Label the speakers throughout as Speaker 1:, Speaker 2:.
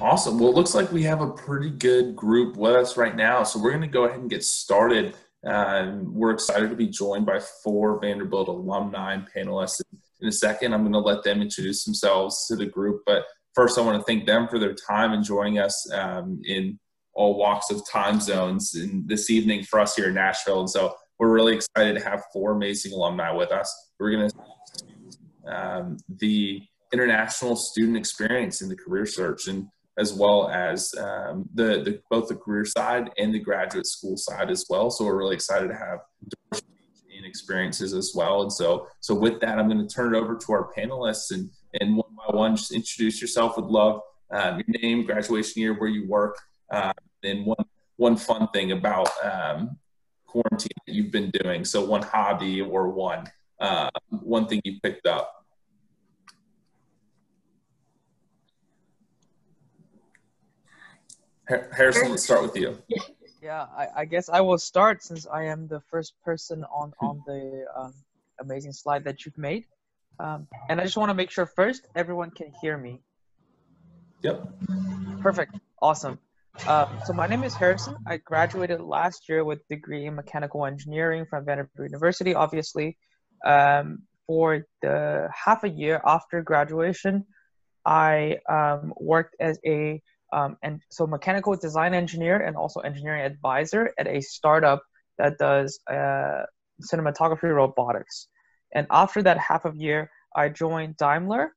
Speaker 1: Awesome. Well, it looks like we have a pretty good group with us right now. So we're going to go ahead and get started. We're excited to be joined by four Vanderbilt alumni and panelists. In a second, I'm going to let them introduce themselves to the group. But first, I want to thank them for their time and joining us in all walks of time zones this evening for us here in Nashville. And so we're really excited to have four amazing alumni with us. We're going to the international student experience in the career search, and as well as both the career side and the graduate school side as well. So we're really excited to have diversity in experiences as well. And so with that, I'm going to turn it over to our panelists, and one by one, just introduce yourself. Would love your name, graduation year, where you work, and one fun thing about quarantine that you've been doing. So one hobby or one thing you picked up. Harrison, let's start with you.
Speaker 2: Yeah, I guess I will start since I am the first person on the amazing slide that you've made. And I just want to make sure first everyone can hear me.
Speaker 1: Yep.
Speaker 2: Perfect. Awesome. So my name is Harrison. I graduated last year with a degree in mechanical engineering from Vanderbilt University, obviously. For the half a year after graduation, I worked as a mechanical design engineer and also engineering advisor at a startup that does cinematography robotics. And after that half of year, I joined Daimler.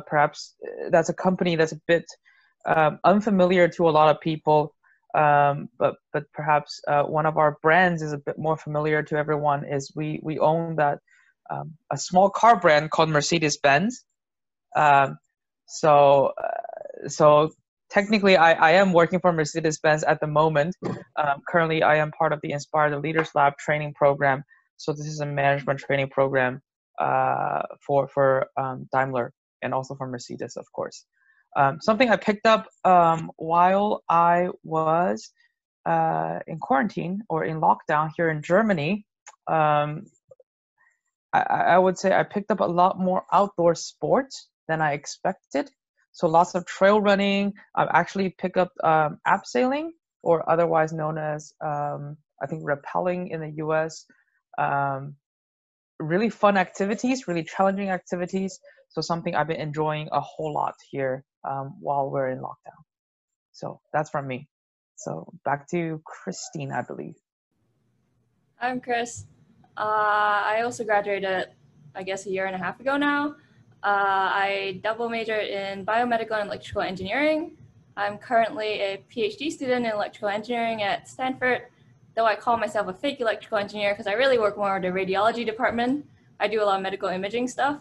Speaker 2: Perhaps that's a company that's a bit unfamiliar to a lot of people, but perhaps one of our brands is a bit more familiar to everyone. Is we own that a small car brand called Mercedes-Benz. So technically, I am working for Mercedes-Benz at the moment. Currently, I am part of the Inspire the Leaders Lab training program. So this is a management training program for Daimler and also for Mercedes, of course. Something I picked up while I was in quarantine or in lockdown here in Germany, I would say I picked up a lot more outdoor sports than I expected. So lots of trail running. I've actually picked up abseiling, or otherwise known as, I think, rappelling in the US. Really fun activities, really challenging activities. So something I've been enjoying a whole lot here while we're in lockdown. So that's from me. So back to Christine, I believe.
Speaker 3: I'm Chris. I also graduated, I guess, a year and a half ago now. I double majored in biomedical and electrical engineering. I'm currently a PhD student in electrical engineering at Stanford, though I call myself a fake electrical engineer because I really work more in the radiology department. I do a lot of medical imaging stuff.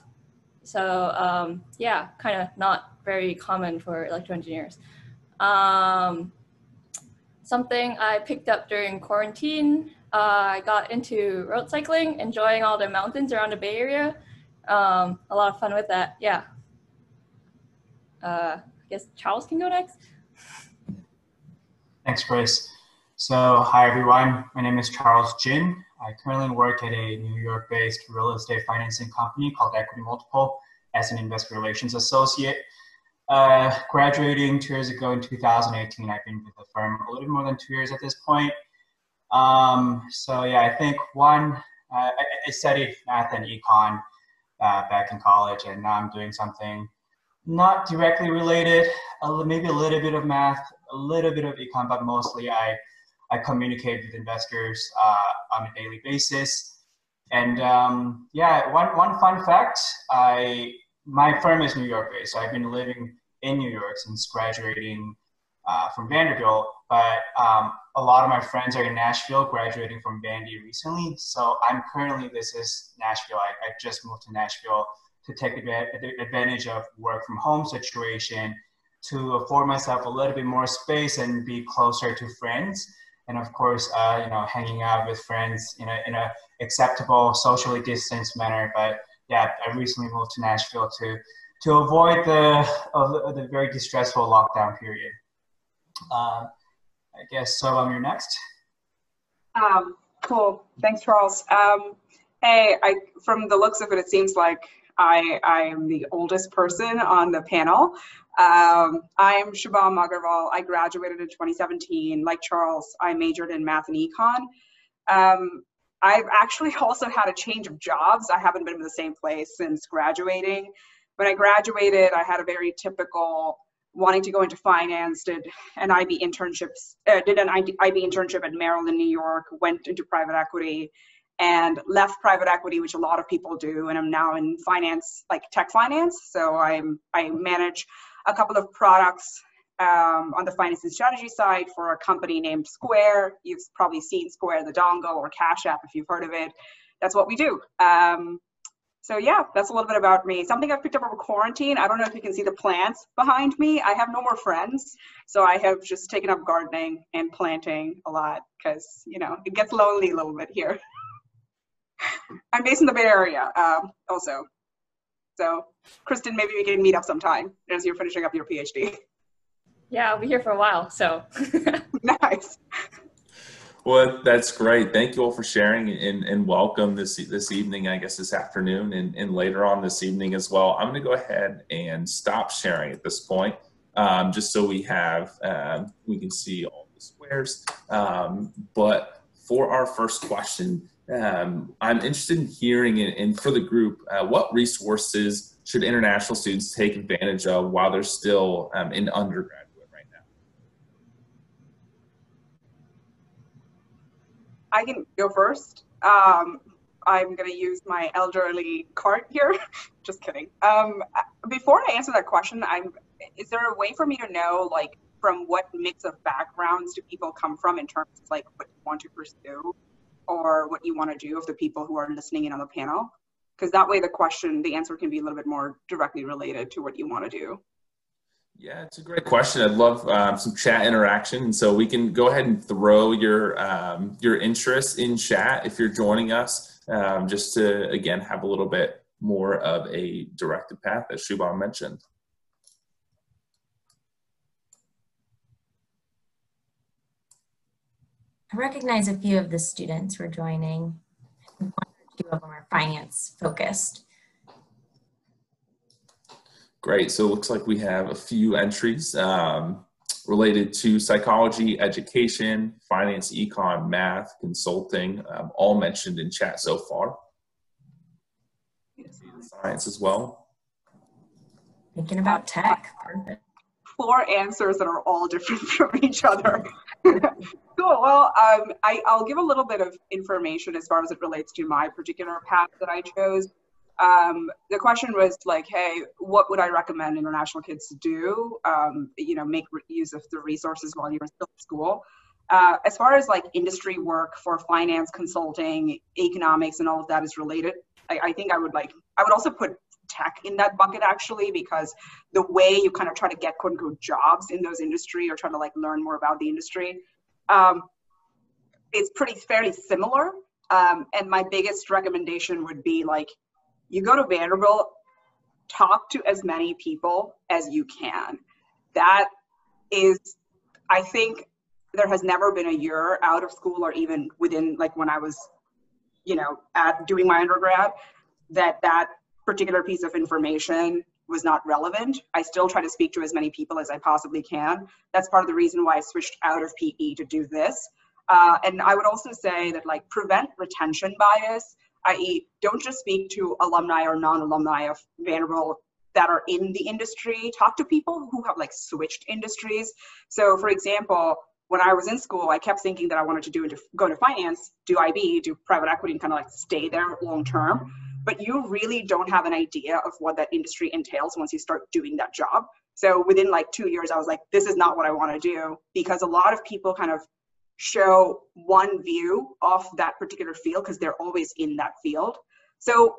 Speaker 3: So yeah, kind of not very common for electrical engineers. Something I picked up during quarantine, I got into road cycling, enjoying all the mountains around the Bay Area. A lot of fun with that, yeah. I guess Charles can go next.
Speaker 4: Thanks, Chris. So, hi everyone. My name is Charles Jin. I currently work at a New York-based real estate financing company called Equity Multiple as an investor relations associate. Graduating 2 years ago in 2018, I've been with the firm a little more than 2 years at this point. So yeah, I think I studied math and econ back in college, and now I'm doing something not directly related, maybe a little bit of math, a little bit of econ, but mostly I communicate with investors on a daily basis. And yeah, one fun fact, my firm is New York based, so I've been living in New York since graduating from Vanderbilt, but a lot of my friends are in Nashville, graduating from Vandy recently. So this is Nashville. I just moved to Nashville to take advantage of work from home situation, to afford myself a little bit more space and be closer to friends. And of course, hanging out with friends in a acceptable, socially distanced manner. But yeah, I recently moved to Nashville to avoid the very distressful lockdown period. I guess so. You're next.
Speaker 5: Cool. Thanks, Charles. Hey, from the looks of it, it seems like I'm the oldest person on the panel. I'm Shubham Agarwal. I graduated in 2017. Like Charles, I majored in math and econ. I've actually also had a change of jobs. I haven't been in the same place since graduating. When I graduated, I had a very typical wanting to go into finance, did an IB internship at Maryland, New York, went into private equity and left private equity, which a lot of people do. And I'm now in finance, like tech finance. So I manage a couple of products on the finance and strategy side for a company named Square. You've probably seen Square, the dongle, or Cash App if you've heard of it. That's what we do. So yeah, that's a little bit about me. Something I've picked up over quarantine. I don't know if you can see the plants behind me. I have no more friends. So I have just taken up gardening and planting a lot because, you know, it gets lonely a little bit here. I'm based in the Bay Area also. So Kristen, maybe we can meet up sometime as you're finishing up your PhD.
Speaker 3: Yeah, I'll be here for a while, so.
Speaker 5: Nice.
Speaker 1: Well, that's great. Thank you all for sharing and welcome this evening, I guess this afternoon and later on this evening as well. I'm going to go ahead and stop sharing at this point, just so we can see all the squares. But for our first question, I'm interested in hearing, and for the group, what resources should international students take advantage of while they're still in undergraduate right now?
Speaker 5: I can go first. I'm going to use my elderly card here. Just kidding. Before I answer that question, is there a way for me to know, like, from what mix of backgrounds do people come from in terms of, like, what you want to pursue or what you want to do of the people who are listening in on the panel? Because that way the answer can be a little bit more directly related to what you want to do.
Speaker 1: Yeah, it's a great question. I'd love some chat interaction. And so we can go ahead and throw your interest in chat if you're joining us, just to, again, have a little bit more of a directed path, as Shubham mentioned.
Speaker 6: I recognize a few of the students who are joining. One or two of them are finance focused.
Speaker 1: Great. So it looks like we have a few entries related to psychology, education, finance, econ, math, consulting, all mentioned in chat so far. Science as well.
Speaker 6: Thinking about tech. Perfect.
Speaker 5: 4 answers that are all different from each other. Cool. Well, I'll give a little bit of information as far as it relates to my particular path that I chose. The question was like, hey, what would I recommend international kids to do? You know, make use of the resources while you're still in school. As far as like industry work for finance, consulting, economics, and all of that is related, I think I would also put tech in that bucket actually, because the way you kind of try to get quote unquote jobs in those industry or try to like learn more about the industry, it's fairly similar. And my biggest recommendation would be like, you go to Vanderbilt, talk to as many people as you can. That is, I think there has never been a year out of school or even within like when I was, you know, doing my undergrad, that particular piece of information was not relevant. I still try to speak to as many people as I possibly can. That's part of the reason why I switched out of PE to do this. And I would also say that like prevent retention bias, i.e. don't just speak to alumni or non-alumni of Vanderbilt that are in the industry. Talk to people who have like switched industries. So for example, when I was in school, I kept thinking that I wanted to go into finance, do IB, do private equity, and kind of like stay there long term. But you really don't have an idea of what that industry entails once you start doing that job. So within like 2 years, I was like, this is not what I want to do, because a lot of people kind of show one view of that particular field because they're always in that field. So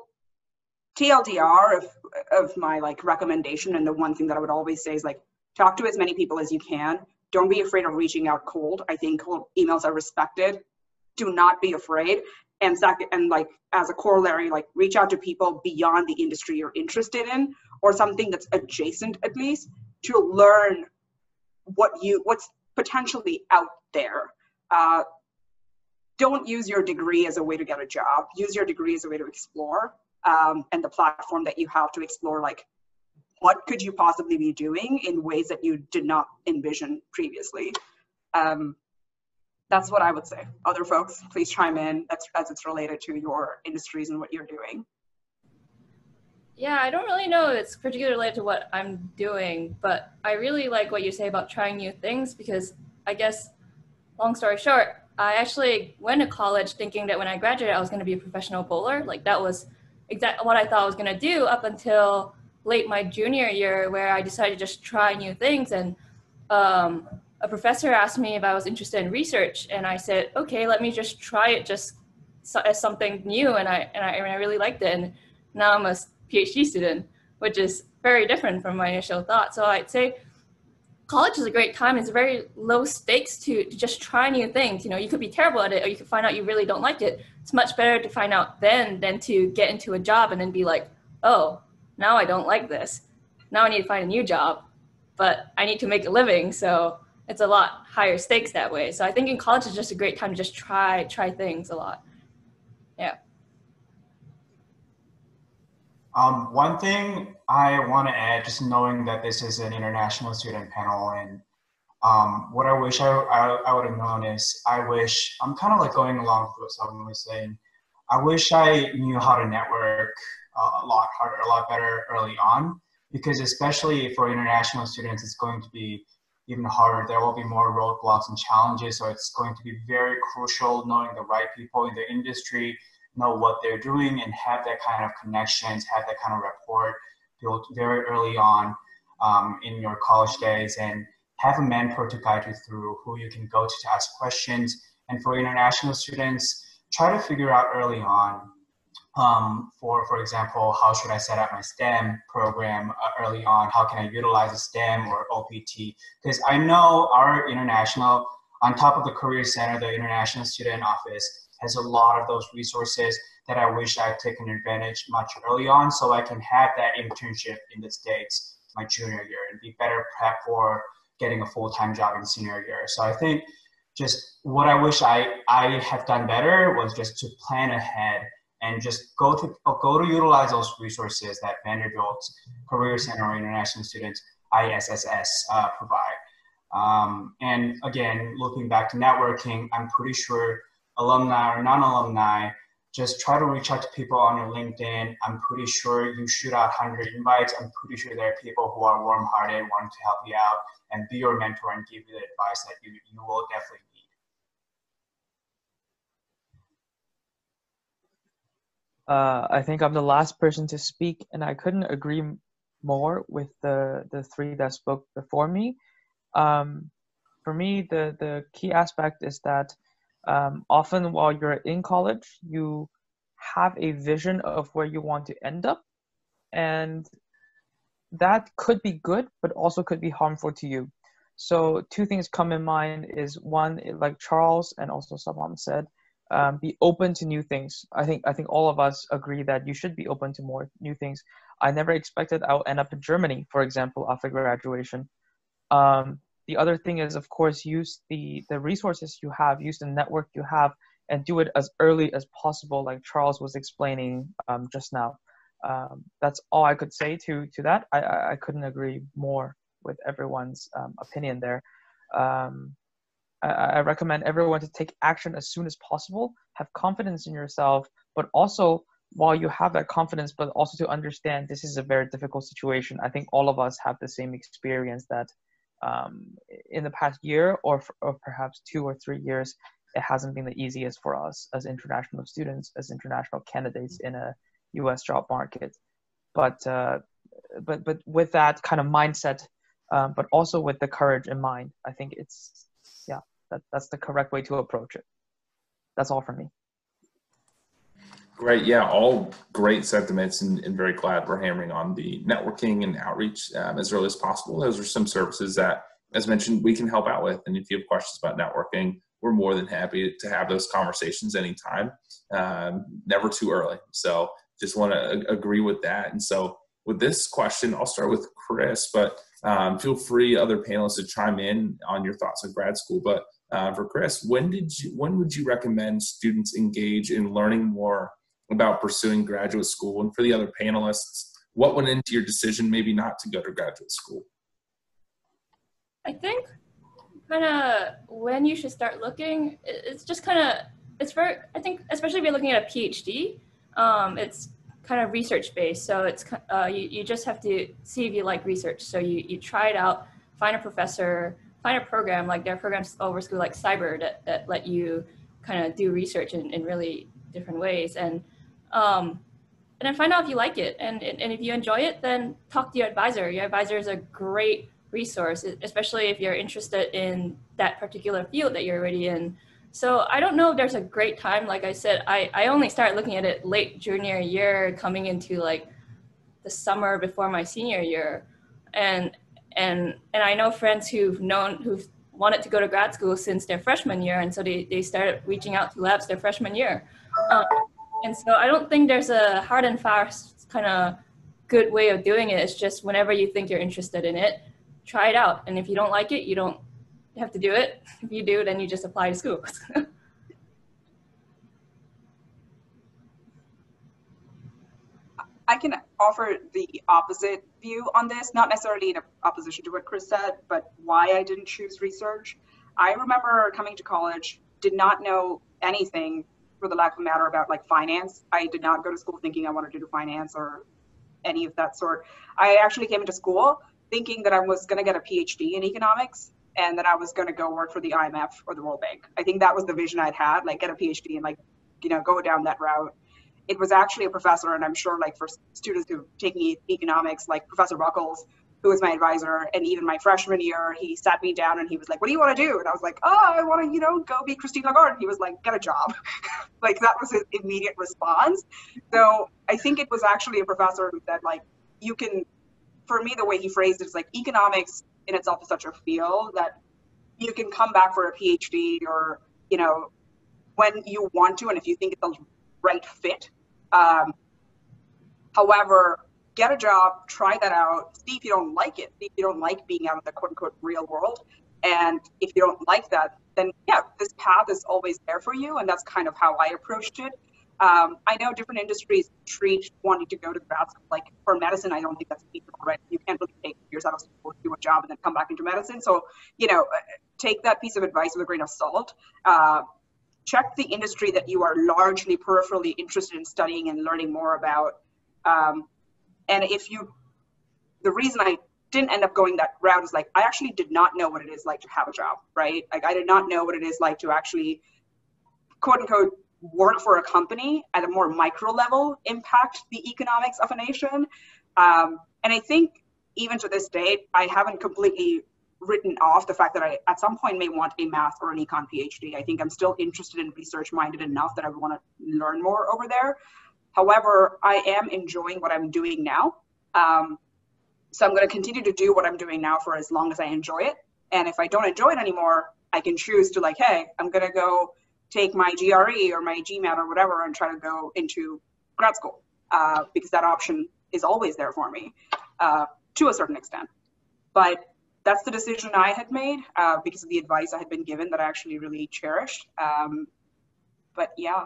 Speaker 5: TLDR of my like recommendation, and the one thing that I would always say is like, talk to as many people as you can. Don't be afraid of reaching out cold. I think cold emails are respected. Do not be afraid. And second, and like as a corollary, like reach out to people beyond the industry you're interested in, or something that's adjacent at least, to learn what's potentially out there. Don't use your degree as a way to get a job. Use your degree as a way to explore. and the platform that you have to explore, like, what could you possibly be doing in ways that you did not envision previously. That's what I would say. Other folks, please chime in as it's related to your industries and what you're doing.
Speaker 3: Yeah, I don't really know if it's particularly related to what I'm doing, but I really like what you say about trying new things, because I guess, long story short, I actually went to college thinking that when I graduated, I was going to be a professional bowler. Like, that was exactly what I thought I was going to do up until late my junior year, where I decided to just try new things. And a professor asked me if I was interested in research, and I said, okay, let me just try it just as something new, and I really liked it. And now I'm a PhD student, which is very different from my initial thought. So I'd say college is a great time. It's very low stakes to just try new things. You know, you could be terrible at it, or you could find out you really don't like it. It's much better to find out then than to get into a job and then be like, oh, now I don't like this. Now I need to find a new job, but I need to make a living. So it's a lot higher stakes that way. So I think in college is just a great time to just try things a lot. Yeah.
Speaker 4: One thing I want to add, just knowing that this is an international student panel, and what I wish I would have known is, I'm kind of like going along with what someone was saying. I wish I knew how to network a lot harder, a lot better early on, because especially for international students, it's going to be even harder. There will be more roadblocks and challenges, so it's going to be very crucial knowing the right people in the industry, know what they're doing, and have that kind of connections, have that kind of rapport built very early on in your college days, and have a mentor to guide you through, who you can go to ask questions. And for international students, try to figure out early on, for example, how should I set up my STEM program early on? How can I utilize a STEM or OPT? Because I know our international, on top of the Career Center, the International Student Office has a lot of those resources that I wish I'd taken advantage much early on, so I can have that internship in the States my junior year and be better prepped for getting a full-time job in senior year. So I think just what I wish I have done better was just to plan ahead and just go to utilize those resources that Vanderbilt Career Center or International Students ISSS provide. And again, looking back to networking, I'm pretty sure alumni or non-alumni, just try to reach out to people on your LinkedIn. I'm pretty sure you shoot out 100 invites. I'm pretty sure there are people who are warm-hearted, wanting to help you out and be your mentor and give you the advice that you will definitely need.
Speaker 2: I think I'm the last person to speak, and I couldn't agree more with the three that spoke before me. For me, the key aspect is that often while you're in college, you have a vision of where you want to end up, and that could be good, but also could be harmful to you. So two things come in mind is, one, like Charles and also Sabam said, be open to new things. I think all of us agree that you should be open to more new things. I never expected I'll end up in Germany, for example, after graduation. The other thing is, of course, use the resources you have, use the network you have, and do it as early as possible, like Charles was explaining just now. That's all I could say to that. I couldn't agree more with everyone's opinion there. I recommend everyone to take action as soon as possible, have confidence in yourself, but also, while you have that confidence, but also to understand this is a very difficult situation. I think all of us have the same experience that in the past year or perhaps 2 or 3 years, it hasn't been the easiest for us as international students, as international candidates in a U.S. job market. But with that kind of mindset, but also with the courage in mind, I think that's the correct way to approach it. That's all from me.
Speaker 1: Great. Yeah, all great sentiments, and very glad we're hammering on the networking and outreach as early as possible. Those are some services that, as mentioned, we can help out with. And if you have questions about networking, we're more than happy to have those conversations anytime. Never too early. So just want to agree with that. And so with this question, I'll start with Chris, but feel free, other panelists, to chime in on your thoughts on grad school. But for Chris, when would you recommend students engage in learning more about pursuing graduate school? And for the other panelists, what went into your decision maybe not to go to graduate school?
Speaker 3: I think kind of when you should start looking, it's just kind of, I think, especially if you're looking at a PhD, it's kind of research based. So it's, you just have to see if you like research. So you try it out, find a professor, find a program, like there are programs over school like cyber that let you kind of do research in really different ways. And then find out if you like it. And if you enjoy it, then talk to your advisor. Your advisor is a great resource, especially if you're interested in that particular field that you're already in. So I don't know if there's a great time. Like I said, I only started looking at it late junior year, coming into like the summer before my senior year. And I know friends who've wanted to go to grad school since their freshman year. And so they started reaching out to labs their freshman year. And so I don't think there's a hard and fast kind of good way of doing it. It's just whenever you think you're interested in it, try it out. And if you don't like it, you don't have to do it. If you do, then you just apply to school.
Speaker 5: I can offer the opposite view on this, not necessarily in opposition to what Chris said, but why I didn't choose research. I remember coming to college, did not know anything, for the lack of a matter, about like finance. I did not go to school thinking I wanted to do finance or any of that sort. I actually came into school thinking that I was going to get a PhD in economics and that I was going to go work for the IMF or the World Bank. I think that was the vision I'd had, like get a PhD and like, you know, go down that route. It was actually a professor, and I'm sure like for students who taking economics, like Professor Buckles, who was my advisor, and even my freshman year, he sat me down and he was like, "What do you want to do?" And I was like, "Oh, I want to, you know, go be Christine Lagarde." And he was like, "Get a job." Like that was his immediate response. So I think it was actually a professor who said, like, you can, for me, the way he phrased it is like economics in itself is such a field that you can come back for a PhD or, you know, when you want to, and if you think it's the right fit. However, get a job, try that out, see if you don't like it, see if you don't like being out of the quote unquote real world. And if you don't like that, then yeah, this path is always there for you. And that's kind of how I approached it. I know different industries treat wanting to go to grad school, like for medicine, I don't think that's feasible, right? You can't really take years out of school, do a job, and then come back into medicine. So, you know, take that piece of advice with a grain of salt. Check the industry that you are largely peripherally interested in studying and learning more about. And the reason I didn't end up going that route is like, I actually did not know what it is like to have a job, right? Like I did not know what it is like to actually, quote unquote, work for a company at a more micro level, impact the economics of a nation. And I think even to this date, I haven't completely written off the fact that I at some point may want a math or an econ PhD. I think I'm still interested in research minded enough that I want to learn more over there. However, I am enjoying what I'm doing now. So I'm going to continue to do what I'm doing now for as long as I enjoy it. And if I don't enjoy it anymore, I can choose to like, hey, I'm going to go take my GRE or my GMAT or whatever and try to go into grad school because that option is always there for me to a certain extent. But that's the decision I had made because of the advice I had been given that I actually really cherished. But yeah,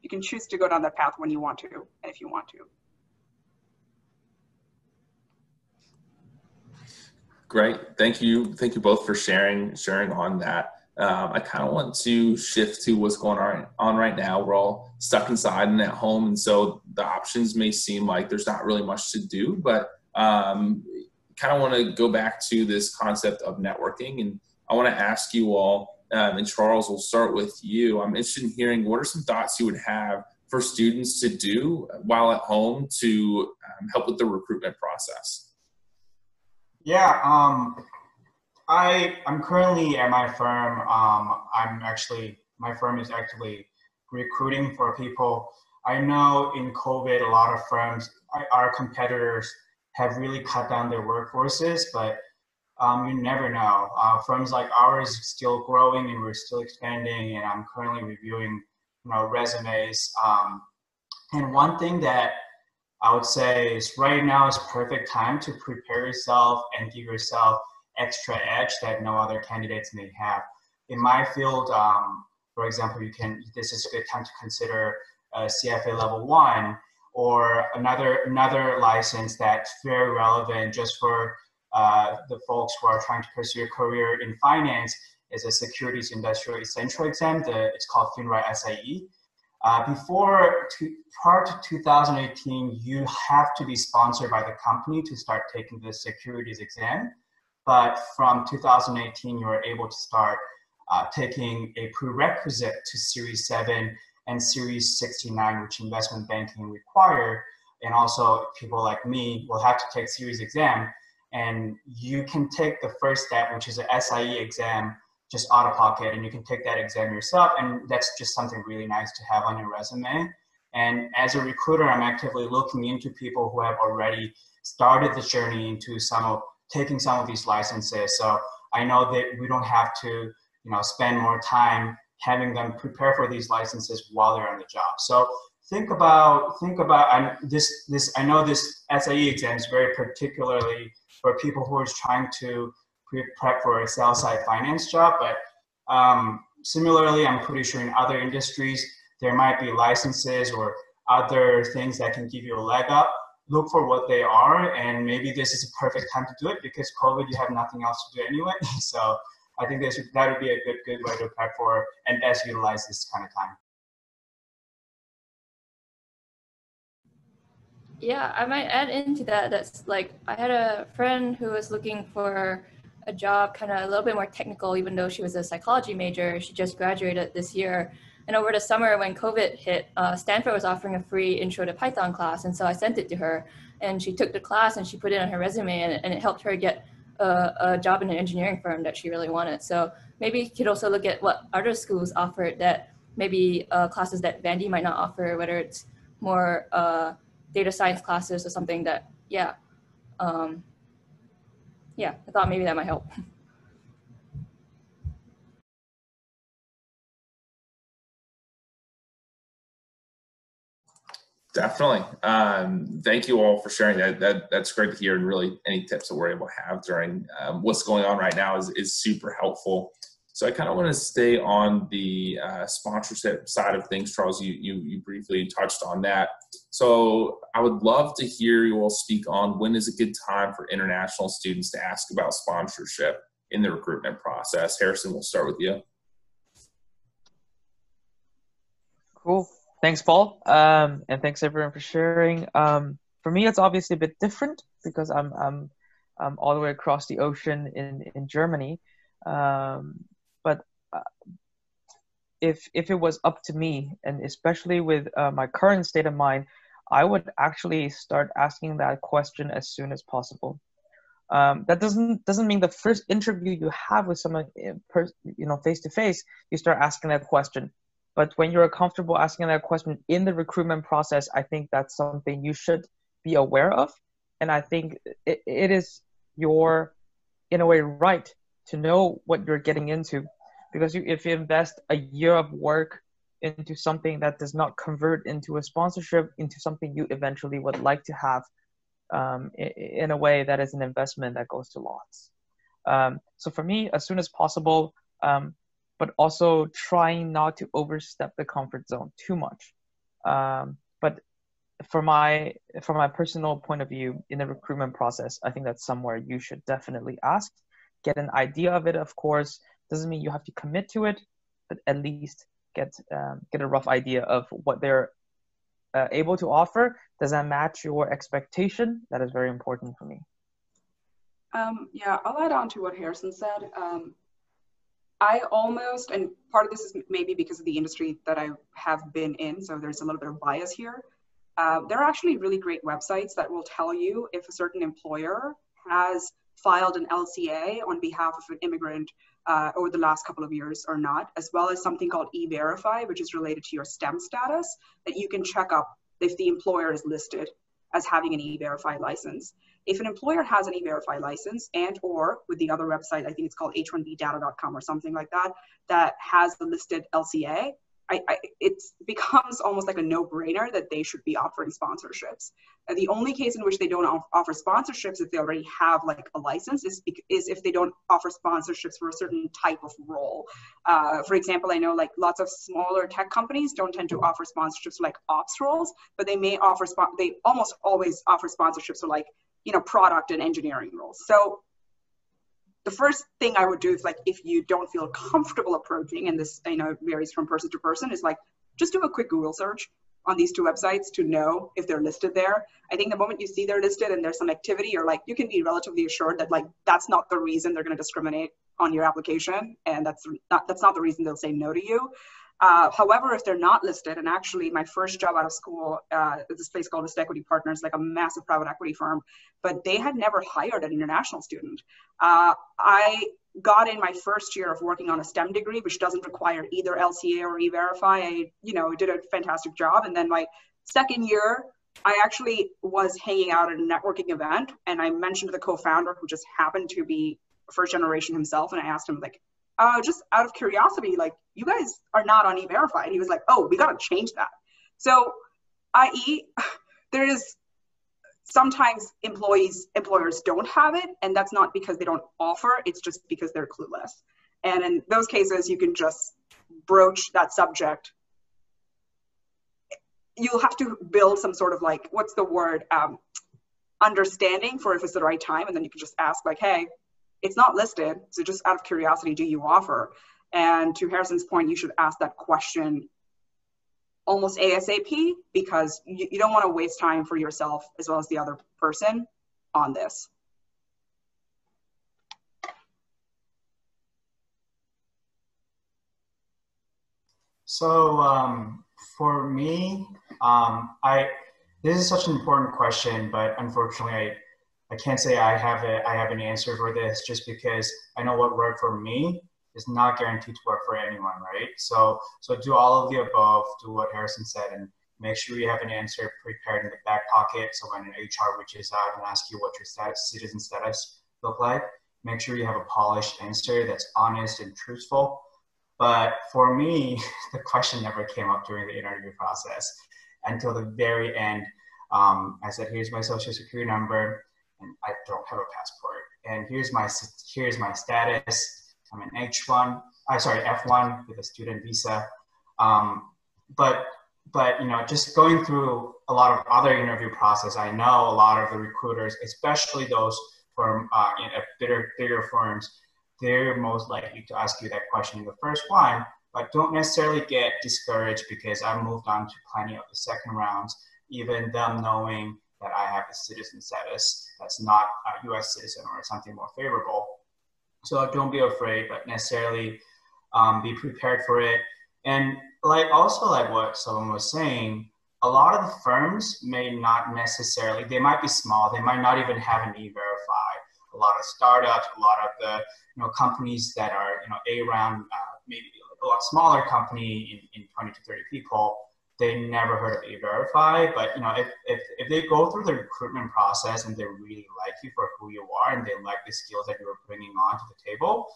Speaker 5: you can choose to go down that path when you want to, and if you want to.
Speaker 1: Great, thank you both for sharing on that. I kind of want to shift to what's going on right now. We're all stuck inside and at home, and so the options may seem like there's not really much to do, but kind of want to go back to this concept of networking, and I want to ask you all, and Charles, we'll start with you. I'm interested in hearing what are some thoughts you would have for students to do while at home to help with the recruitment process.
Speaker 4: Yeah, I'm currently at my firm. My firm is actually recruiting for people. I know in COVID, a lot of firms, our competitors have really cut down their workforces, but you never know. Firms like ours are still growing and we're still expanding, and I'm currently reviewing, resumes. And one thing that I would say is right now is perfect time to prepare yourself and give yourself extra edge that no other candidates may have. In my field, for example, this is a good time to consider CFA level 1, or another license that's very relevant just for the folks who are trying to pursue a career in finance is a Securities Industrial Essential exam. It's called FinRite SIE. Prior to 2018, you have to be sponsored by the company to start taking the securities exam. But from 2018, you are able to start taking a prerequisite to Series 7 and Series 69, which investment banking require. And also people like me will have to take series exam. And you can take the first step, which is an SIE exam, just out of pocket, and you can take that exam yourself. And that's just something really nice to have on your resume. And as a recruiter, I'm actively looking into people who have already started the journey into taking some of these licenses. So I know that we don't have to, spend more time having them prepare for these licenses while they're on the job. So think about this. I know this SIE exam is very particularly for people who are trying to prep for a sell-side finance job, but similarly, I'm pretty sure in other industries, there might be licenses or other things that can give you a leg up. Look for what they are, and maybe this is a perfect time to do it because COVID, you have nothing else to do anyway. So I think that would be a good way to prep for and best utilize this kind of time.
Speaker 3: Yeah, I might add into that. That's like, I had a friend who was looking for a job kind of a little bit more technical, even though she was a psychology major. She just graduated this year. And over the summer when COVID hit, Stanford was offering a free intro to Python class. And so I sent it to her and she took the class and she put it on her resume, and it helped her get a job in an engineering firm that she really wanted. So maybe you could also look at what other schools offered that maybe classes that Vandy might not offer, whether it's more data science classes or something that, I thought maybe that might help.
Speaker 1: Definitely. Thank you all for sharing that. That's great to hear, and really any tips that we're able to have during what's going on right now is super helpful. So I kind of want to stay on the sponsorship side of things. Charles, you briefly touched on that. So I would love to hear you all speak on when is a good time for international students to ask about sponsorship in the recruitment process. Harrison, we'll start with you.
Speaker 2: Cool. Thanks, Paul. And thanks everyone for sharing. For me, it's obviously a bit different because I'm all the way across the ocean in Germany. But if it was up to me, and especially with my current state of mind, I would actually start asking that question as soon as possible. That doesn't mean the first interview you have with someone, face to face, you start asking that question. But when you're comfortable asking that question in the recruitment process, I think that's something you should be aware of. And I think it is your, in a way, right to know what you're getting into. Because if you invest a year of work into something that does not convert into a sponsorship, into something you eventually would like to have, in a way that is an investment that goes to loss. So for me, as soon as possible, but also trying not to overstep the comfort zone too much. But from my personal point of view in the recruitment process, I think that's somewhere you should definitely ask. Get an idea of it, of course. Doesn't mean you have to commit to it, but at least get a rough idea of what they're able to offer. Does that match your expectation? That is very important for me.
Speaker 5: I'll add on to what Harrison said. I almost, and part of this is maybe because of the industry that I have been in, so there's a little bit of bias here. There are actually really great websites that will tell you if a certain employer has filed an LCA on behalf of an immigrant over the last couple of years or not, as well as something called E-Verify, which is related to your STEM status, that you can check up if the employer is listed as having an E-Verify license. If an employer has an E-Verify license and or with the other website, I think it's called h1bdata.com or something like that, that has the listed LCA, it becomes almost like a no-brainer that they should be offering sponsorships. The only case in which they don't offer sponsorships if they already have like a license is if they don't offer sponsorships for a certain type of role. For example, I know like lots of smaller tech companies don't tend to offer sponsorships for like ops roles, but they may offer, they almost always offer sponsorships for like, you know, product and engineering roles. So the first thing I would do is like, if you don't feel comfortable approaching, and this, you know, varies from person to person, is like, just do a quick Google search on these two websites to know if they're listed there. I think the moment you see they're listed and there's some activity, or like, you can be relatively assured that like, that's not the reason they're going to discriminate on your application. And that's not the reason they'll say no to you. However, if they're not listed, and actually my first job out of school, this place called Vista Equity Partners, like a massive private equity firm, but they had never hired an international student. I got in my first year of working on a STEM degree, which doesn't require either LCA or E-Verify. I, you know, did a fantastic job. And then my second year, I actually was hanging out at a networking event, and I mentioned to the co-founder, who just happened to be first generation himself, and I asked him like, just out of curiosity, like, you guys are not on E-Verify. And he was like, oh, we got to change that. So, i.e., there is sometimes employers don't have it, and that's not because they don't offer, it's just because they're clueless. And in those cases, you can just broach that subject. You'll have to build some sort of like, what's the word, understanding for if it's the right time, and then you can just ask like, hey, it's not listed, so just out of curiosity, do you offer? And to Harrison's point, you should ask that question almost ASAP, because you don't want to waste time for yourself as well as the other person on this.
Speaker 4: So for me, this is such an important question, but unfortunately, I can't say I have an answer for this, just because I know what worked for me is not guaranteed to work for anyone, right? So do all of the above, do what Harrison said, and make sure you have an answer prepared in the back pocket. So when an HR reaches out and asks you what your citizen status look like, make sure you have a polished answer that's honest and truthful. But for me, the question never came up during the interview process until the very end. I said, here's my social security number, and I don't have a passport. And here's my status. I'm an F1 with a student visa. But you know, just going through a lot of other interview process, I know a lot of the recruiters, especially those from bigger firms, they're most likely to ask you that question in the first one, but don't necessarily get discouraged, because I've moved on to plenty of the second rounds, even them knowing that I have a citizen status that's not a US citizen or something more favorable. So don't be afraid, but necessarily be prepared for it. And like what Solomon was saying, a lot of the firms may not necessarily, they might be small, they might not even have an E-Verify. A lot of startups, a lot of the companies that are A-round, maybe a lot smaller company in 20 to 30 people, they never heard of E-Verify. But if they go through the recruitment process and they really like you for who you are, and they like the skills that you're bringing onto the table,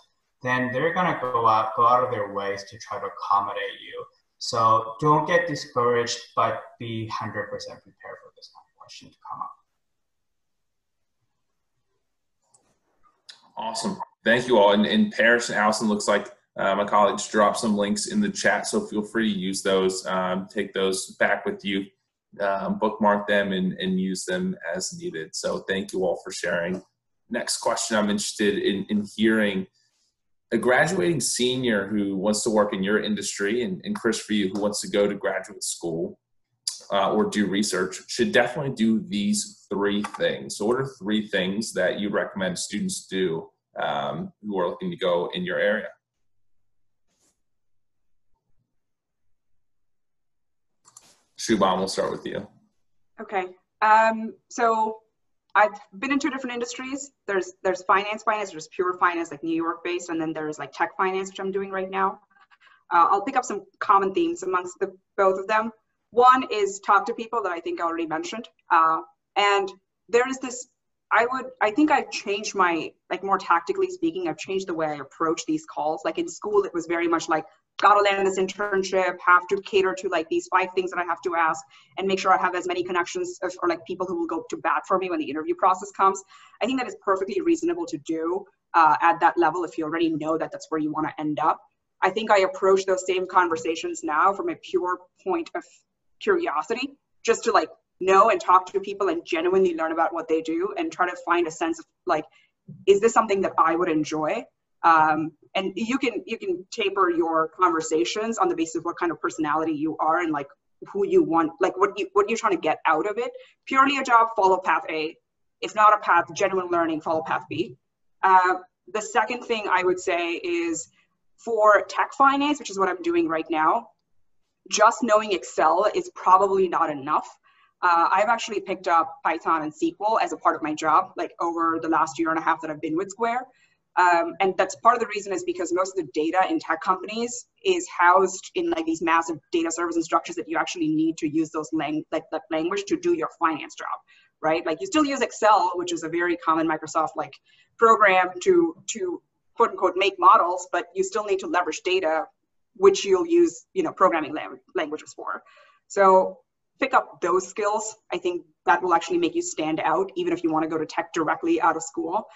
Speaker 4: then they're gonna go out of their ways to try to accommodate you. So don't get discouraged, but be 100% prepared for this kind of question to come up.
Speaker 1: Awesome. Thank you all. And Paris and Allison, looks like my colleagues dropped some links in the chat, so feel free to use those, take those back with you, bookmark them and use them as needed. So thank you all for sharing. Next question, I'm interested in hearing a graduating senior who wants to work in your industry, and Chris, for you, who wants to go to graduate school or do research, should definitely do these 3 things. So what are 3 things that you recommend students do who are looking to go in your area? Shubham, we'll start with you.
Speaker 5: Okay. So I've been in 2 different industries. There's finance, there's pure finance, like New York based, and then there's like tech finance, which I'm doing right now. I'll pick up some common themes amongst both of them. One is talk to people that I think I already mentioned. And there is this, I think I've changed my, like more tactically speaking, I've changed the way I approach these calls. Like in school, it was very much like, gotta land this internship, have to cater to like these 5 things that I have to ask, and make sure I have as many connections or like people who will go to bat for me when the interview process comes. I think that is perfectly reasonable to do at that level if you already know that that's where you want to end up. I think I approach those same conversations now from a pure point of curiosity, just to like know and talk to people and genuinely learn about what they do and try to find a sense of like, is this something that I would enjoy? And you can taper your conversations on the basis of what kind of personality you are and like who you want, like what you're trying to get out of it. Purely a job, follow path A. If not a path, genuine learning, follow path B. The second thing I would say is for tech finance, which is what I'm doing right now, just knowing Excel is probably not enough. I've actually picked up Python and SQL as a part of my job, like over the last year and a half that I've been with Square. And that's part of the reason is because most of the data in tech companies is housed in like these massive data service and structures that you actually need to use those that language to do your finance job, right? Like you still use Excel, which is a very common Microsoft like program to quote unquote make models, but you still need to leverage data, which you'll use, programming languages for. So pick up those skills. I think that will actually make you stand out, even if you want to go to tech directly out of school.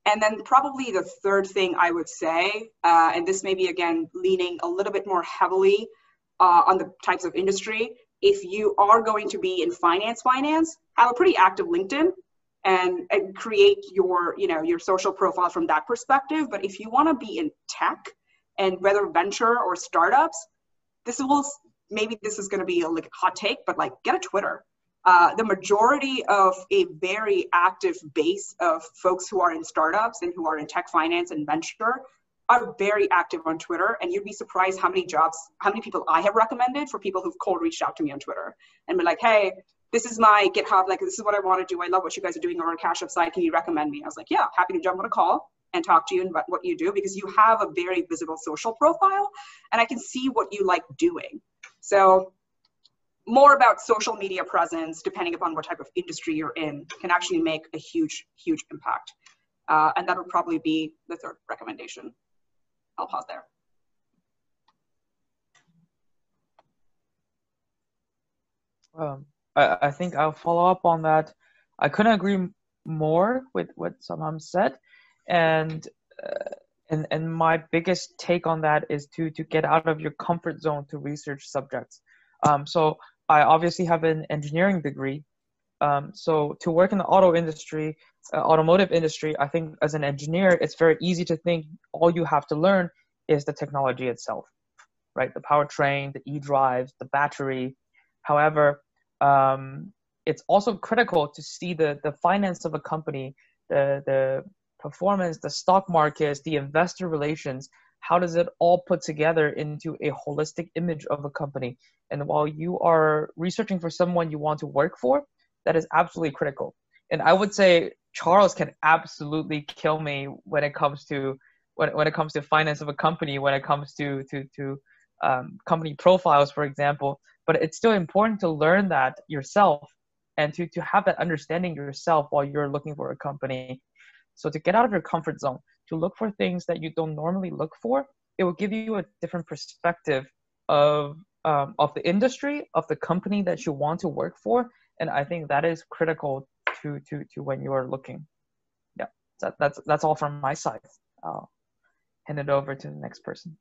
Speaker 5: And then probably the third thing I would say, and this may be again leaning a little bit more heavily on the types of industry. If you are going to be in finance, have a pretty active LinkedIn and create your social profile from that perspective. But if you want to be in tech, and whether venture or startups, maybe this is going to be a like hot take, but like get a Twitter. The majority of a very active base of folks who are in startups and who are in tech finance and venture are very active on Twitter. And you'd be surprised how many people I have recommended for people who've cold reached out to me on Twitter and been like, hey, this is my GitHub, like this is what I want to do. I love what you guys are doing on our Cash App side. Can you recommend me? I was like, yeah, happy to jump on a call and talk to you about what you do, because you have a very visible social profile and I can see what you like doing. So more about social media presence, depending upon what type of industry you're in, can actually make a huge, huge impact. And that would probably be the third recommendation. I'll pause there.
Speaker 2: I think I'll follow up on that. I couldn't agree more with what Samam said. And my biggest take on that is to get out of your comfort zone to research subjects. So I obviously have an engineering degree. So to work in the automotive industry, I think as an engineer, it's very easy to think all you have to learn is the technology itself, right? The powertrain, the e-drives, the battery. However, it's also critical to see the finance of a company, the performance, the stock markets, the investor relations. How does it all put together into a holistic image of a company? And while you are researching for someone you want to work for, that is absolutely critical. And I would say Charles can absolutely kill me when it comes to finance of a company, when it comes to company profiles, for example. But it's still important to learn that yourself and to have that understanding yourself while you're looking for a company. So to get out of your comfort zone, to look for things that you don't normally look for, it will give you a different perspective of the industry, of the company that you want to work for. And I think that is critical to when you are looking. Yeah, that's all from my side. I'll hand it over to the next person.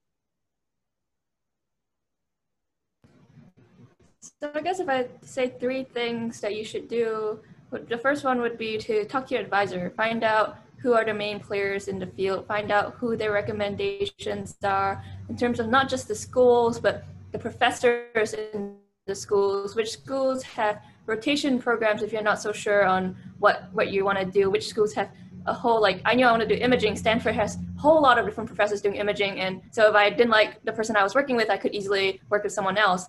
Speaker 3: So I guess if I say 3 things that you should do, the first one would be to talk to your advisor, find out who are the main players in the field, find out who their recommendations are in terms of not just the schools, but the professors in the schools, which schools have rotation programs if you're not so sure on what you want to do, which schools have a whole, like, I knew I want to do imaging. Stanford has a whole lot of different professors doing imaging. And so if I didn't like the person I was working with, I could easily work with someone else.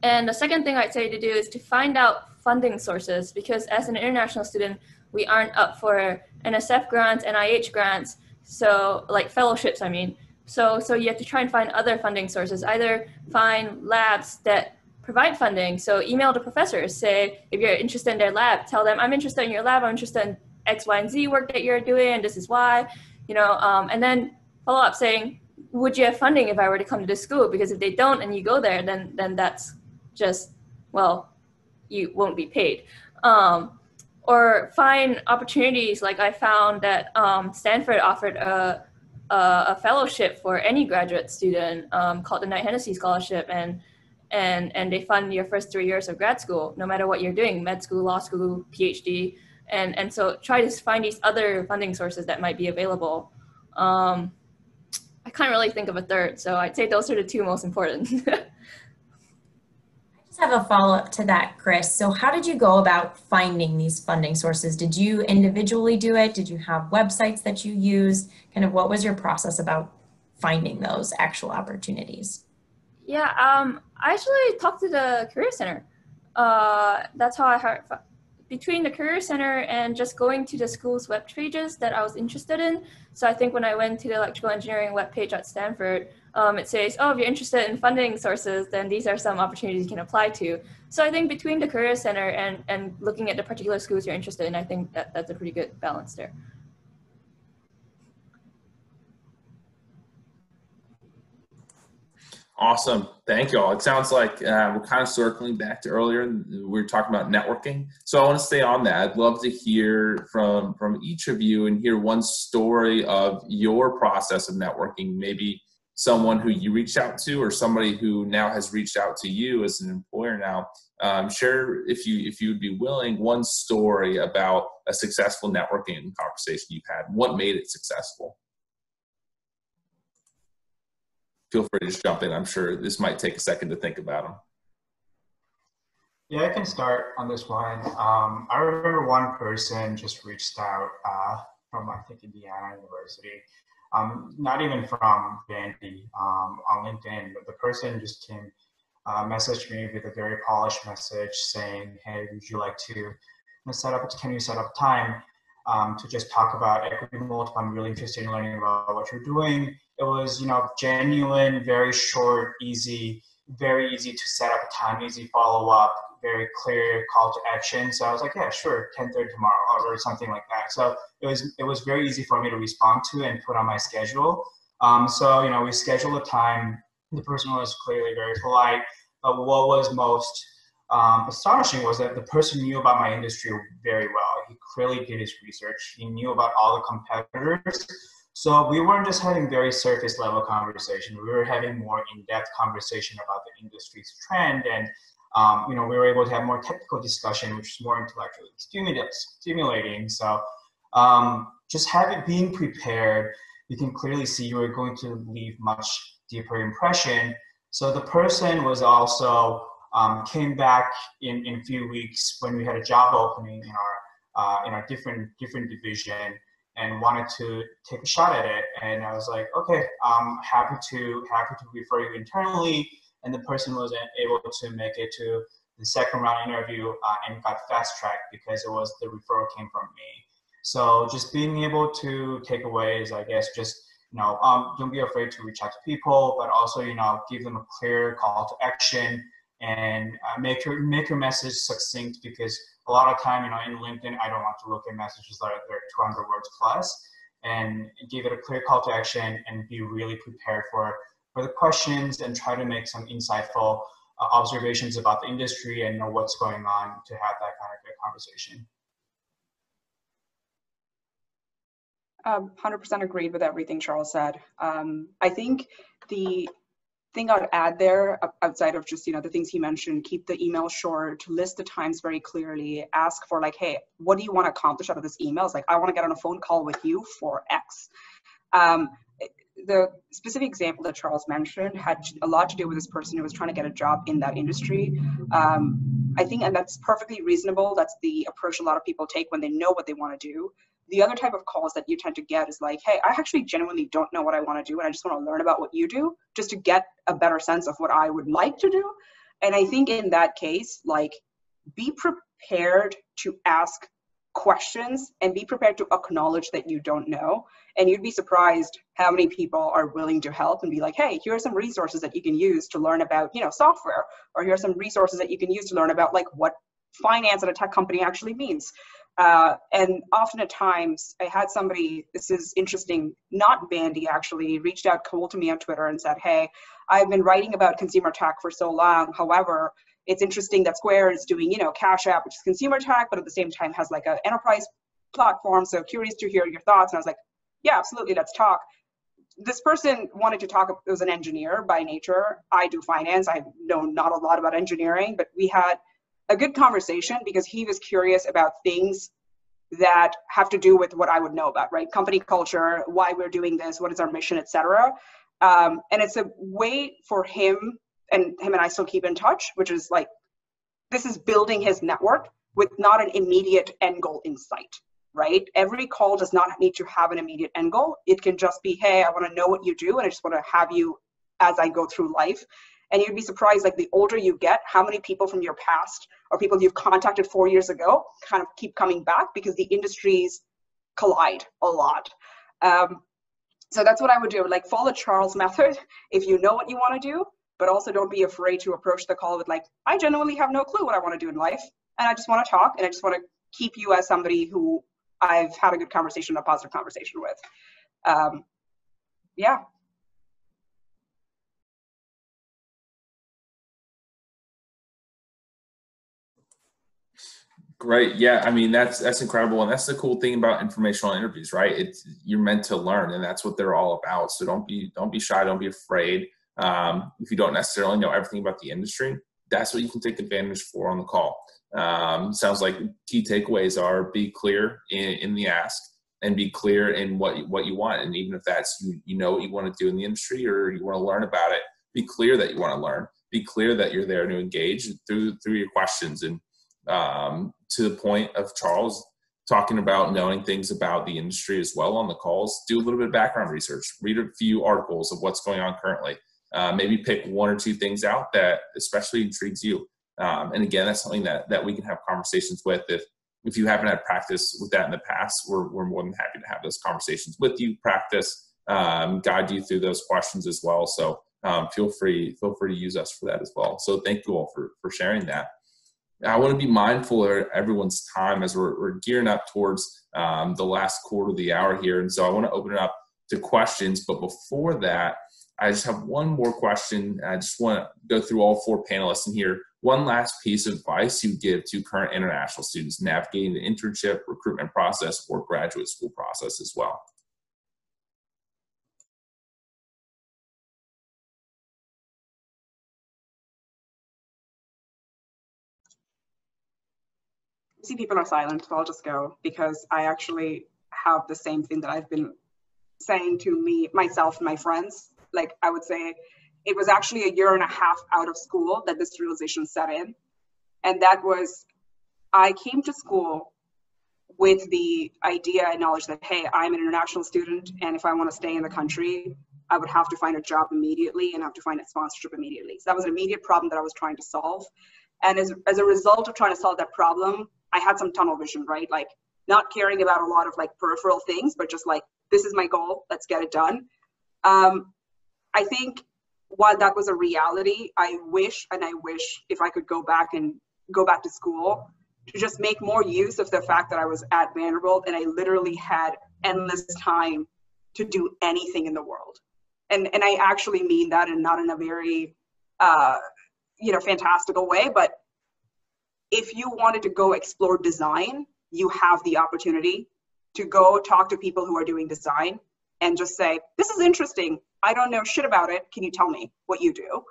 Speaker 3: And the second thing I'd say to do is to find out funding sources, because as an international student, we aren't up for NSF grants, NIH grants, so like fellowships, I mean. So you have to try and find other funding sources, either find labs that provide funding. So email the professors, say, if you're interested in their lab, tell them, I'm interested in your lab, I'm interested in X, Y, and Z work that you're doing, and this is why, and then follow up saying, would you have funding if I were to come to this school? Because if they don't and you go there, then that's just, well, you won't be paid. Or find opportunities, like I found that Stanford offered a fellowship for any graduate student called the Knight Hennessy Scholarship, and they fund your first 3 years of grad school, no matter what you're doing, med school, law school, PhD, and so try to find these other funding sources that might be available. I can't really think of a third, so I'd say those are the two most important.
Speaker 6: Just have a follow-up to that, Chris. So how did you go about finding these funding sources? Did you individually do it? Did you have websites that you used? Kind of what was your process about finding those actual opportunities?
Speaker 3: Yeah, I actually talked to the Career Center. That's how I heard. Between the Career Center and just going to the school's web pages that I was interested in. So I think when I went to the electrical engineering webpage at Stanford, it says, oh, if you're interested in funding sources, then these are some opportunities you can apply to. So I think between the Career Center and looking at the particular schools you're interested in, I think that's a pretty good balance there.
Speaker 1: Awesome. Thank you all. It sounds like we're kind of circling back to earlier. We were talking about networking. So I want to stay on that. I'd love to hear from each of you and hear one story of your process of networking, maybe someone who you reached out to or somebody who now has reached out to you as an employer now. Share, if you would be willing, one story about a successful networking conversation you've had. What made it successful? Feel free to just jump in. I'm sure this might take a second to think about them.
Speaker 4: Yeah, I can start on this one. I remember one person just reached out from, I think, Indiana University. Not even from Vandy, on LinkedIn, but the person just came, messaged me with a very polished message saying, hey, would you like to can you set up time to just talk about equity multiple? I'm really interested in learning about what you're doing. It was, genuine, very short, easy, very easy to set up a time, easy follow up, very clear call to action. So I was like, yeah, sure, 10:30 tomorrow or something like that. So it was very easy for me to respond to and put on my schedule. So, we scheduled a time. The person was clearly very polite. But what was most astonishing was that the person knew about my industry very well. He clearly did his research. He knew about all the competitors. So we weren't just having very surface level conversation. We were having more in-depth conversation about the industry's trend, and we were able to have more technical discussion, which is more intellectually stimulating. So just being prepared, you can clearly see you are going to leave much deeper impression. So the person was also came back in a few weeks when we had a job opening in our different division, and wanted to take a shot at it. And I was like, okay, happy to refer you internally. And the person was able to make it to the second round interview and got fast tracked because the referral came from me. So just being able to take away is, I guess, just, don't be afraid to reach out to people, but also, give them a clear call to action and make your message succinct, because a lot of time, in LinkedIn, I don't want to look at messages that are 200 words plus, and give it a clear call to action and be really prepared for the questions and try to make some insightful observations about the industry and know what's going on to have that kind of good conversation.
Speaker 5: 100% agreed with everything Charles said. I think the thing I would add there, outside of just, the things he mentioned, keep the email short, list the times very clearly, ask for like, hey, what do you want to accomplish out of this email? It's like, I want to get on a phone call with you for X. The specific example that Charles mentioned had a lot to do with this person who was trying to get a job in that industry. I think, and that's perfectly reasonable. That's the approach a lot of people take when they know what they want to do. The other type of calls that you tend to get is like, hey, I actually genuinely don't know what I want to do, and I just want to learn about what you do just to get a better sense of what I would like to do. And I think in that case, like, be prepared to ask questions and be prepared to acknowledge that you don't know. And you'd be surprised how many people are willing to help and be like, hey, here are some resources that you can use to learn about, software, or here are some resources that you can use to learn about like what finance at a tech company actually means. And often at times I had somebody, this is interesting, not Bandy actually, reached out cold to me on Twitter and said, hey, I've been writing about consumer tech for so long. However, it's interesting that Square is doing, Cash App, which is consumer tech, but at the same time has like an enterprise platform. So curious to hear your thoughts. And I was like, yeah, absolutely, let's talk. This person wanted to talk, it was an engineer by nature. I do finance. I know not a lot about engineering, but we had a good conversation because he was curious about things that have to do with what I would know about, right? Company culture, why we're doing this, what is our mission, et cetera. And it's a way for him and I still keep in touch, which is like, this is building his network with not an immediate end goal in sight, right? Every call does not need to have an immediate end goal. It can just be, hey, I want to know what you do, and I just want to have you as I go through life. And you'd be surprised, like the older you get, how many people from your past or people you've contacted 4 years ago kind of keep coming back because the industries collide a lot. So that's what I would do. Like, follow Charles' method if you know what you want to do, but also don't be afraid to approach the call with like, I genuinely have no clue what I want to do in life. And I just want to talk, and I just want to keep you as somebody who I've had a good conversation, a positive conversation with. Yeah.
Speaker 1: Great. Yeah. I mean, that's incredible. And that's the cool thing about informational interviews, right? You're meant to learn, and that's what they're all about. So don't be shy. Don't be afraid. If you don't necessarily know everything about the industry, that's what you can take advantage for on the call. Sounds like key takeaways are: be clear in the ask, and be clear in what you want. And even if that's, you know what you want to do in the industry, or you want to learn about it, be clear that you want to learn. Be clear that you're there to engage through your questions. And to the point of Charles talking about knowing things about the industry as well on the calls, do a little bit of background research, read a few articles of what's going on currently. Maybe pick one or two things out that especially intrigues you. And again, that's something that we can have conversations with. If you haven't had practice with that in the past, we're more than happy to have those conversations with you, practice, guide you through those questions as well. So feel free to use us for that as well. So thank you all for sharing that. I want to be mindful of everyone's time as we're gearing up towards the last quarter of the hour here. And so I want to open it up to questions. But before that, I just have one more question. I just want to go through all four panelists in here. One last piece of advice you give to current international students navigating the internship, recruitment process, or graduate school process as well.
Speaker 5: See, people are silent, so I'll just go, because I actually have the same thing that I've been saying to myself and my friends. Like, I would say it was actually a year and a half out of school that this realization set in. And that was, I came to school with the idea and knowledge that, hey, I'm an international student, and if I want to stay in the country, I would have to find a job immediately and have to find a sponsorship immediately. So that was an immediate problem that I was trying to solve. And as a result of trying to solve that problem, I had some tunnel vision, right? Like, not caring about a lot of like peripheral things, but just like, this is my goal, let's get it done. I think while that was a reality, I wish if I could go back to school to just make more use of the fact that I was at Vanderbilt and I literally had endless time to do anything in the world. And I actually mean that, and not in a very, fantastical way, but if you wanted to go explore design, you have the opportunity to go talk to people who are doing design and just say, this is interesting. I don't know shit about it. Can you tell me what you do?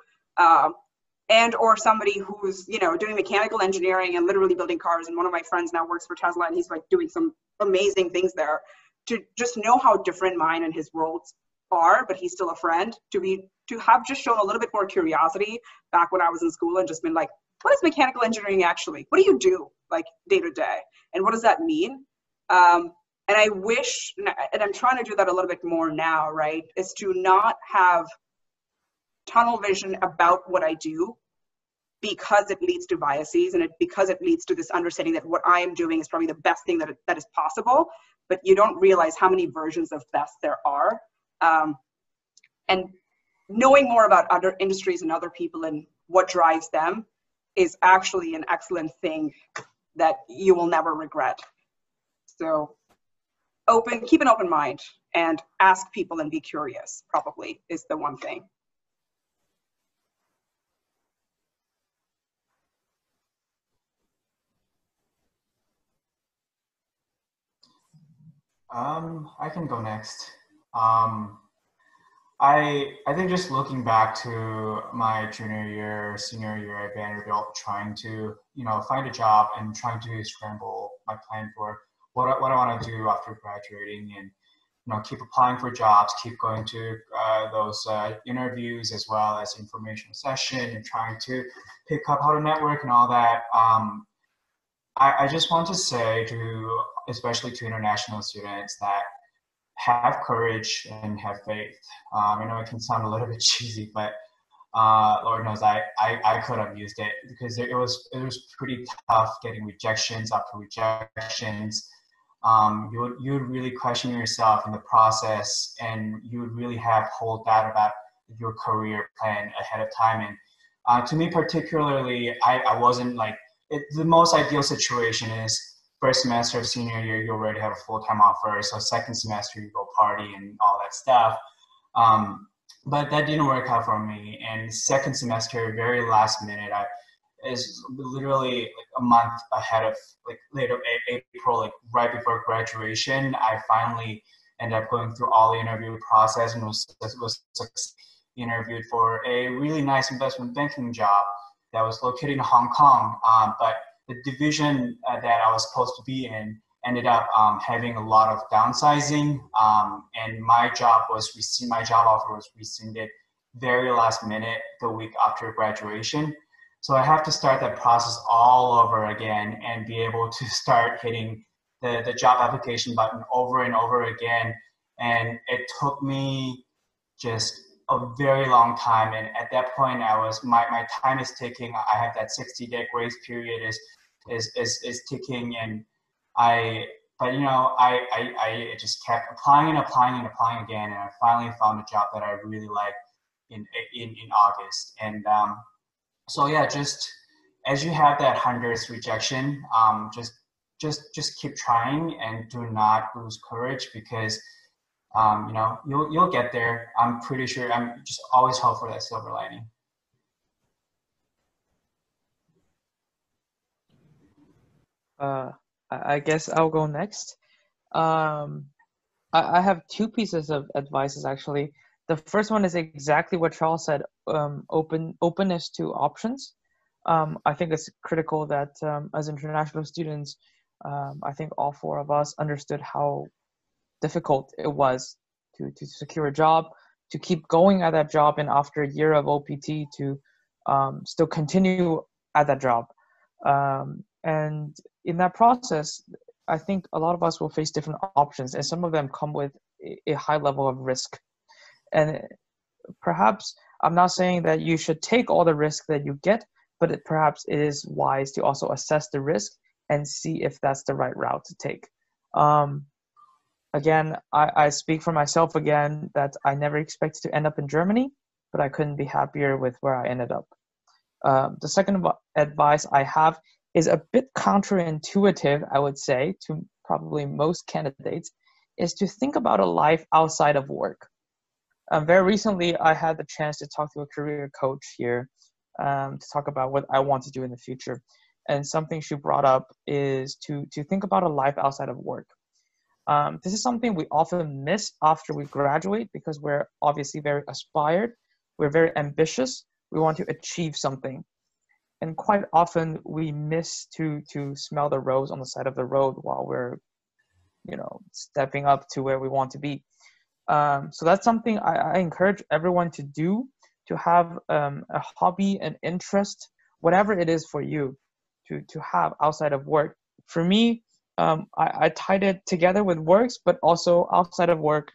Speaker 5: And or somebody who's, doing mechanical engineering and literally building cars. And one of my friends now works for Tesla, and he's like doing some amazing things there. To just know how different mine and his worlds are, but he's still a friend. To have just shown a little bit more curiosity back when I was in school and just been like, what is mechanical engineering actually? What do you do like day to day? And what does that mean? And I wish, and I'm trying to do that a little bit more now, right, is to not have tunnel vision about what I do, because it leads to biases, and because it leads to this understanding that what I am doing is probably the best thing that is possible, but you don't realize how many versions of best there are. And knowing more about other industries and other people and what drives them is actually an excellent thing that you will never regret. So keep an open mind and ask people and be curious, probably is the one thing.
Speaker 4: I can go next. I think just looking back to my junior year, senior year at Vanderbilt, trying to find a job and trying to scramble my plan for what I want to do after graduating, and keep applying for jobs, keep going to those interviews as well as informational session, and trying to pick up how to network and all that. I just want to say to, especially to international students, that have courage and have faith. I know it can sound a little bit cheesy, but Lord knows I could have used it, because it was pretty tough getting rejections after rejections. You would really question yourself in the process, and you would really have whole doubt about your career plan ahead of time. And to me particularly, I wasn't like the most ideal situation is first semester of senior year, you already have a full-time offer. So second semester, you go party and all that stuff. But that didn't work out for me. And second semester, very last minute, is literally like a month ahead of like later April, like right before graduation. I finally ended up going through all the interview process and was interviewed for a really nice investment banking job that was located in Hong Kong. But the division that I was supposed to be in ended up having a lot of downsizing, and my job offer was rescinded very last minute the week after graduation. So I have to start that process all over again and be able to start hitting the job application button over and over again. And it took me just a very long time. And at that point, my time is ticking. I have that 60-day grace period is ticking, and I just kept applying and applying and applying again, and I finally found a job that I really liked in August. And so yeah, just as you have that 100th rejection, just keep trying and do not lose courage, because you'll get there. I'm pretty sure. I'm just always hope for that silver lining.
Speaker 2: I guess I'll go next. I have two pieces of advice actually. The first one is exactly what Charles said, openness to options. I think it's critical that as international students, I think all four of us understood how difficult it was to secure a job, to keep going at that job, and after a year of OPT to still continue at that job. And in that process, I think a lot of us will face different options, and some of them come with a high level of risk. And perhaps I'm not saying that you should take all the risk that you get, but perhaps it is wise to also assess the risk and see if that's the right route to take. Again, I speak for myself again that I never expected to end up in Germany, but I couldn't be happier with where I ended up. The second advice I have is a bit counterintuitive, I would say, to probably most candidates, is to think about a life outside of work. Very recently, I had the chance to talk to a career coach here to talk about what I want to do in the future. And something she brought up is to think about a life outside of work. This is something we often miss after we graduate, because we're obviously very aspired, we're very ambitious, we want to achieve something. And quite often we miss to smell the rose on the side of the road while we're, stepping up to where we want to be. So that's something I encourage everyone to do, to have a hobby, an interest, whatever it is for you to have outside of work. For me, I tied it together with works, but also outside of work,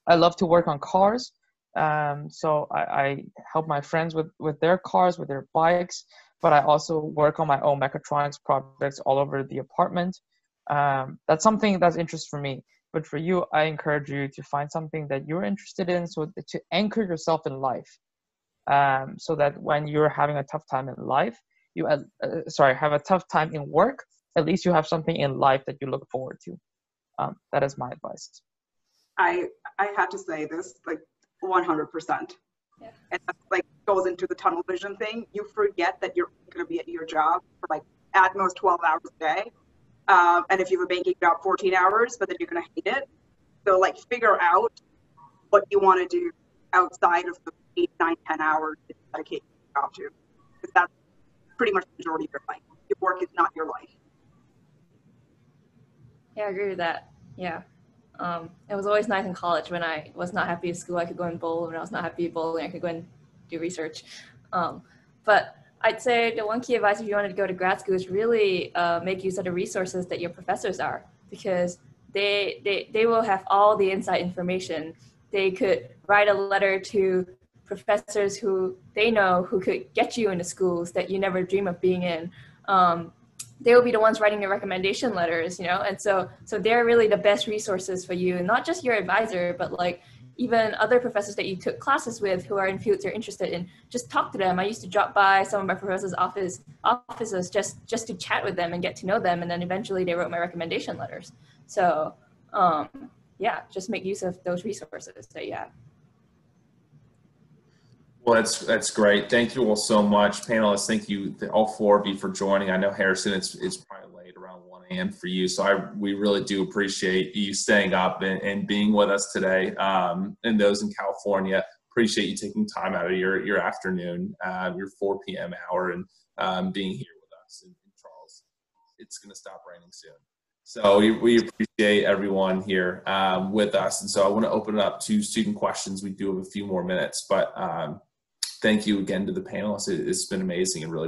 Speaker 2: I love to work on cars. So I help my friends with their cars, with their bikes, but I also work on my own mechatronics projects all over the apartment. That's something that's interest for me. But for you, I encourage you to find something that you're interested in, so to anchor yourself in life, so that when you're having a tough time in life, have a tough time in work, at least you have something in life that you look forward to. That is my advice.
Speaker 5: I had to say this, like 100%.
Speaker 3: Yeah.
Speaker 5: And that, like, goes into the tunnel vision thing. You forget that you're going to be at your job for like at most 12 hours a day. And if you have a banking job, 14 hours, but then you're going to hate it. So like figure out what you want to do outside of the 8, 9, 10 hours that you dedicate your job to. Because that's pretty much the majority of your life. Your work is not your life.
Speaker 3: Yeah, I agree with that. Yeah. It was always nice in college when I was not happy at school, I could go and bowl. When I was not happy at bowling, I could go and do research. But I'd say the one key advice if you wanted to go to grad school is really make use of the resources that your professors are, because they will have all the inside information. They could write a letter to professors who they know who could get you into schools that you never dream of being in. They will be the ones writing your recommendation letters, you know, and so they're really the best resources for you, and not just your advisor, but like even other professors that you took classes with who are in fields you're interested in. Just talk to them. I used to drop by some of my professors' offices just to chat with them and get to know them, and then eventually they wrote my recommendation letters. So yeah, just make use of those resources that you have.
Speaker 1: Well, that's great. Thank you all so much, panelists. Thank you, all four of you, for joining. I know, Harrison, it's probably late, around 1 a.m. for you, so we really do appreciate you staying up and being with us today. And those in California, appreciate you taking time out of your afternoon, your 4 p.m. hour, and being here with us in Charles. It's going to stop raining soon. So we appreciate everyone here with us. And so I want to open it up to student questions. We do have a few more minutes, but thank you again to the panelists. It's been amazing and really